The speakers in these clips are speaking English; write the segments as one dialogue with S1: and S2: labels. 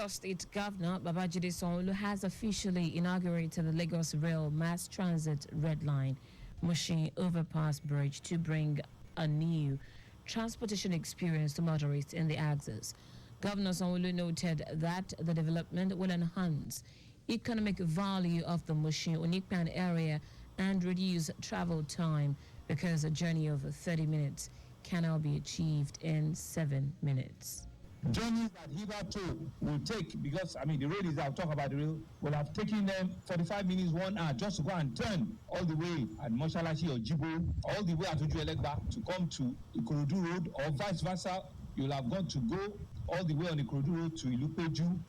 S1: Lagos State Governor Babajide Sanwo-Olu has officially inaugurated the Lagos Rail Mass Transit Red Line Mushin Overpass Bridge to bring a new transportation experience to motorists in the axis. Governor Sanwo-Olu noted that the development will enhance economic value of the Mushin Onikpan area and reduce travel time because a journey of 30 minutes can now be achieved in 7 minutes.
S2: Journeys that hitherto will take, because the road is, I'll talk about the rail, will have taken them 45 minutes, 1 hour just to go and turn all the way at Moshalashi or Jibo, all the way at Ujuelegba to come to Ikorodu Road, or vice versa. You'll have got to go all the way on the Ikorodu Road to Ilupeju,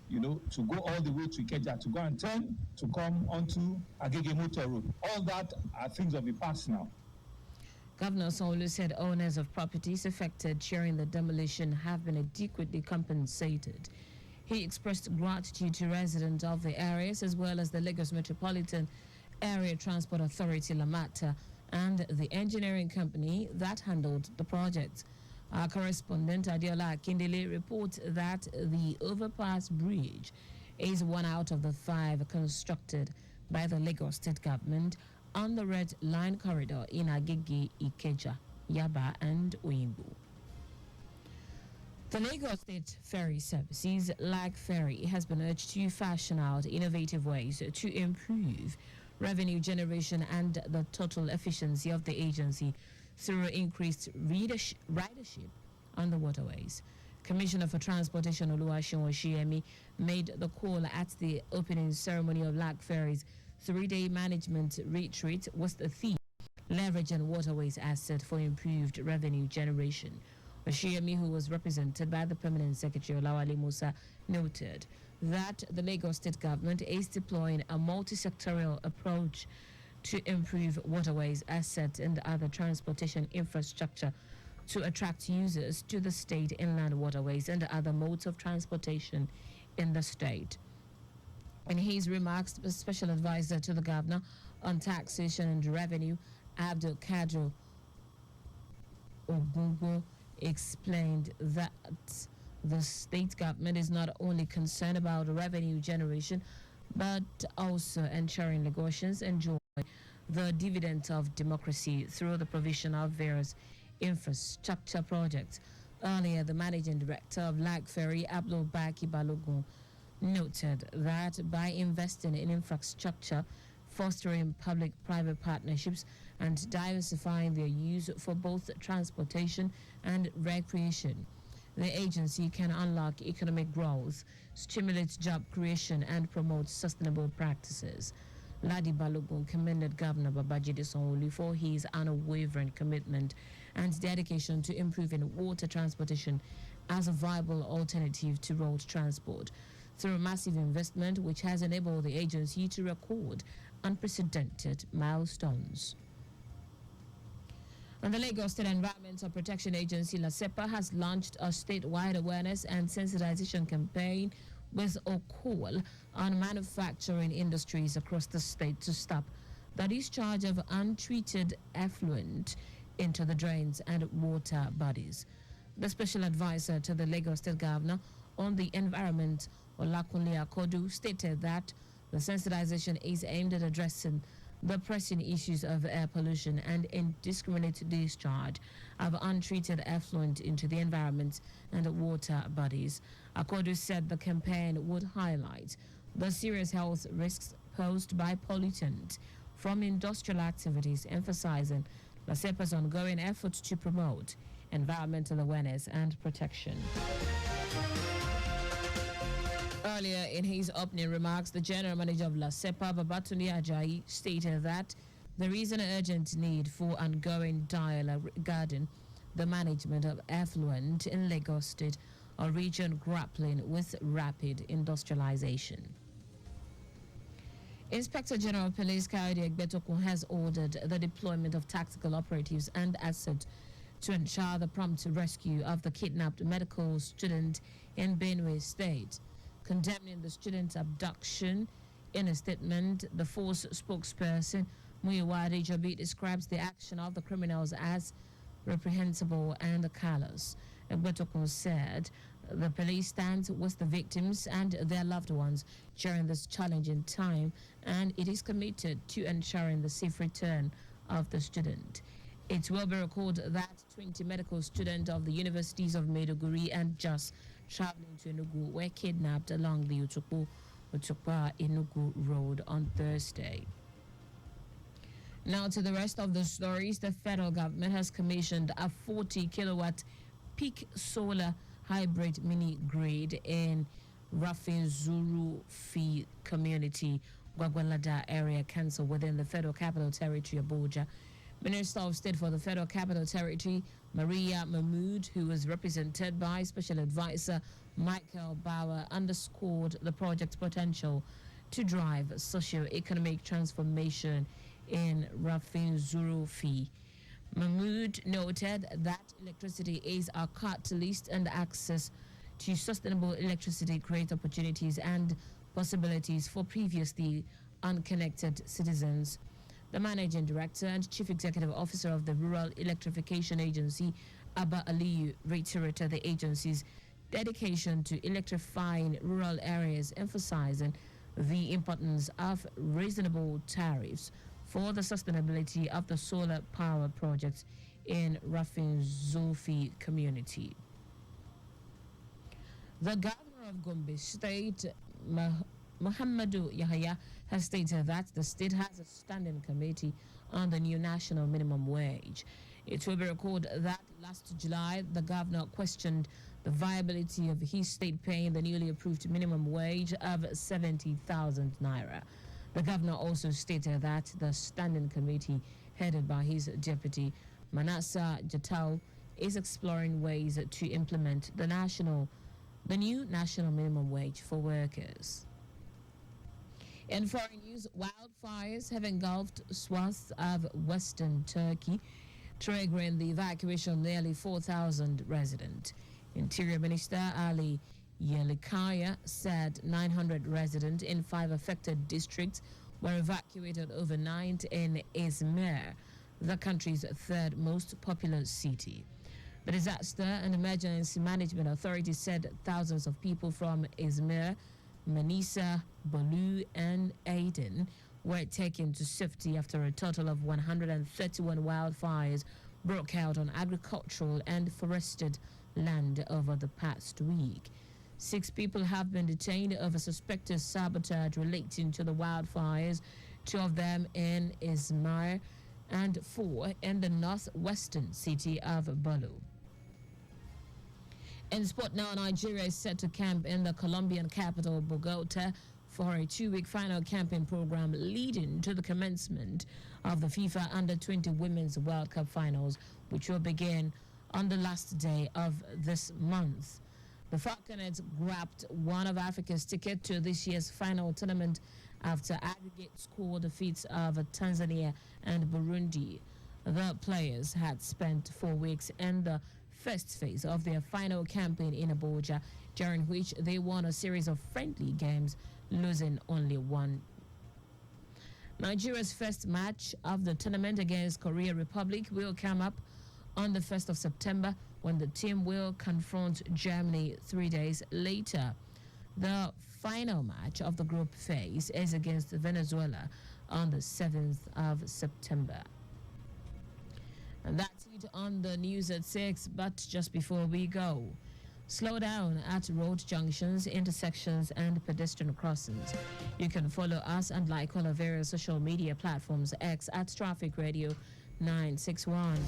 S2: to go all the way to Ikeja, to go and turn to come onto Agege Motor Road. All that are things of the past now.
S1: Governor Sanwo-Olu said owners of properties affected during the demolition have been adequately compensated. He expressed gratitude to residents of the areas as well as the Lagos Metropolitan Area Transport Authority Lamata and the engineering company that handled the project. Our correspondent Adiola Akindele reports that the overpass bridge is one out of the 5 constructed by the Lagos State government on the Red Line corridor in Agege, Ikeja, Yaba, and Oyimbo. The Lagos State Ferry Services, like Ferry, has been urged to fashion out innovative ways to improve revenue generation and the total efficiency of the agency through increased ridership on the waterways. Commissioner for Transportation Oluwaseun Oshiemi made the call at the opening ceremony of Black Ferry's 3-day management retreat with the theme Leverage and Waterways Asset for Improved Revenue Generation. Oshiemi, who was represented by the Permanent Secretary Olawale Musa, noted that the Lagos State government is deploying a multi-sectorial approach to improve waterways assets and other transportation infrastructure to attract users to the state inland waterways and other modes of transportation in the state. In his remarks, the Special Advisor to the Governor on Taxation and Revenue, Abdul Kadro Ogungo, explained that the state government is not only concerned about revenue generation, but also ensuring Lagosians enjoy the dividends of democracy through the provision of various infrastructure projects. Earlier, the Managing Director of Lag Ferry, Abdul Baki Balogun, noted that by investing in infrastructure, fostering public-private partnerships, and diversifying their use for both transportation and recreation, the agency can unlock economic growth, stimulate job creation, and promote sustainable practices. Ladi Balogun commended Governor Babajide Sanwo-Olu for his unwavering commitment and dedication to improving water transportation as a viable alternative to road transport through massive investment which has enabled the agency to record unprecedented milestones. And the Lagos State Environmental Protection Agency, LASEPA, has launched a statewide awareness and sensitization campaign with a call on manufacturing industries across the state to stop the discharge of untreated effluent into the drains and water bodies. The Special Advisor to the Lagos State Governor on the Environment, Olakunle Akodu, stated that the sensitization is aimed at addressing the pressing issues of air pollution and indiscriminate discharge of untreated effluent into the environment and water bodies. Akodu said the campaign would highlight the serious health risks posed by pollutants from industrial activities, emphasizing LASEPA's ongoing efforts to promote environmental awareness and protection. Earlier in his opening remarks, the General Manager of LASEPA, Babatunde Ajayi, stated that there is an urgent need for ongoing dialogue regarding the management of effluent in Lagos State, a region grappling with rapid industrialization. Inspector General Police Kayode Egbetokun has ordered the deployment of tactical operatives and assets to ensure the prompt rescue of the kidnapped medical student in Benue State. Condemning the student's abduction, in a statement, the force spokesperson Muyiwa Adejobi describes the action of the criminals as reprehensible and callous. Egbetokun said The police stands with the victims and their loved ones during this challenging time, and it is committed to ensuring the safe return of the student. It will be recorded that 20 medical students of the universities of Maiduguri and Jos traveling to Enugu were kidnapped along the Utukpa Enugu Road on Thursday. Now to the rest of the stories. The federal government has commissioned a 40 kilowatt peak solar hybrid mini grid in Rafin Zuru Fi community, Gwagwalada area council within the Federal Capital Territory, Abuja. Minister of State for the Federal Capital Territory, Maria Mahmood, who was represented by Special Advisor Michael Bauer, underscored the project's potential to drive socio-economic transformation in Rafin Zuru Fi. Mahmood noted that electricity is our catalyst, and access to sustainable electricity creates opportunities and possibilities for previously unconnected citizens. The Managing Director and Chief Executive Officer of the Rural Electrification Agency, Abba Aliyu, reiterated the agency's dedication to electrifying rural areas, emphasizing the importance of reasonable tariffs for the sustainability of the solar power projects in Rafin Zulfi community. The governor of Gombe State, Muhammadu Yahya, has stated that the state has a standing committee on the new national minimum wage. It will be recorded that last July, the governor questioned the viability of his state paying the newly approved minimum wage of 70,000 naira. The governor also stated that the standing committee, headed by his deputy, Manasseh Jatau, is exploring ways to implement the new national minimum wage for workers. In foreign news, wildfires have engulfed swaths of western Turkey, triggering the evacuation of nearly 4,000 residents. Interior Minister Ali Yelikaya said 900 residents in 5 affected districts were evacuated overnight in Izmir, the country's third most populous city. The Disaster and Emergency Management Authority said thousands of people from Izmir, Manisa, Bolu, and Aden were taken to safety after a total of 131 wildfires broke out on agricultural and forested land over the past week. 6 people have been detained over suspected sabotage relating to the wildfires, 2 of them in Izmir and 4 in the northwestern city of Bolu. In sport now, Nigeria is set to camp in the Colombian capital, Bogota, for a 2-week final camping program leading to the commencement of the FIFA Under-20 Women's World Cup Finals, which will begin on the last day of this month. The Falconets grabbed one of Africa's ticket to this year's final tournament after aggregate score defeats of Tanzania and Burundi. The players had spent 4 weeks in the first phase of their final campaign in Abuja, during which they won a series of friendly games, losing only one. Nigeria's first match of the tournament against Korea Republic will come up on the 1st of September, when the team will confront Germany 3 days later. The final match of the group phase is against Venezuela on the 7th of September. And that's it on the news at 6, but just before we go, slow down at road junctions, intersections, and pedestrian crossings. You can follow us and like all our various social media platforms: X at Traffic Radio 961,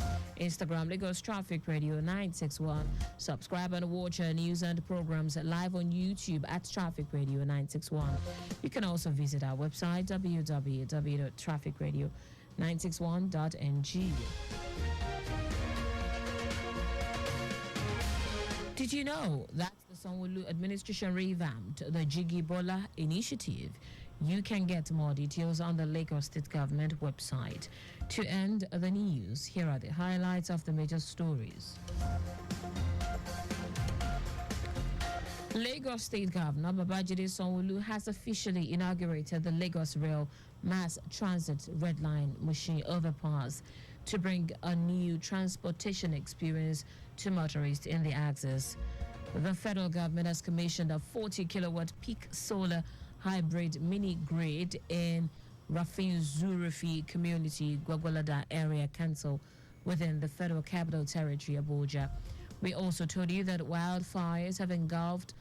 S1: Instagram Lagos Traffic Radio 961. Subscribe and watch our news and programs live on YouTube at Traffic Radio 961. You can also visit our website www.trafficradio961.ng. Did you know that the Sanwo-Olu administration revamped the Jigi Bola initiative? You can get more details on the Lagos State Government website. To end the news, here are the highlights of the major stories. Lagos State Governor Babajide Sanwo-Olu has officially inaugurated the Lagos Rail Mass Transit Red Line machine overpass to bring a new transportation experience to motorists in the axis. The federal government has commissioned a 40 kilowatt peak solar hybrid mini grid in Rafin Zurifi Community, Gwagwalada Area Council within the Federal Capital Territory, Abuja. We also told you that wildfires have engulfed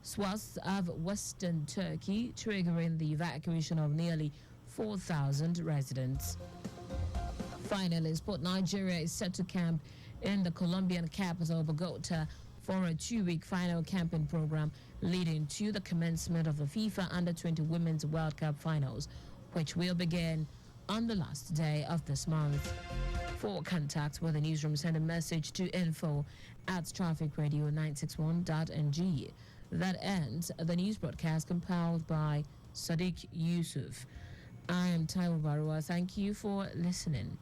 S1: swaths of western Turkey, triggering the evacuation of nearly 4,000 residents. Finally, Sport Nigeria is set to camp in the Colombian capital, Bogota, for a 2-week final camping program leading to the commencement of the FIFA Under-20 Women's World Cup finals, which will begin on the last day of this month. For contact with the newsroom, send a message to info@trafficradio961.ng. That ends the news broadcast compiled by Sadiq Yusuf. I am Taiwo Baruwa. Thank you for listening.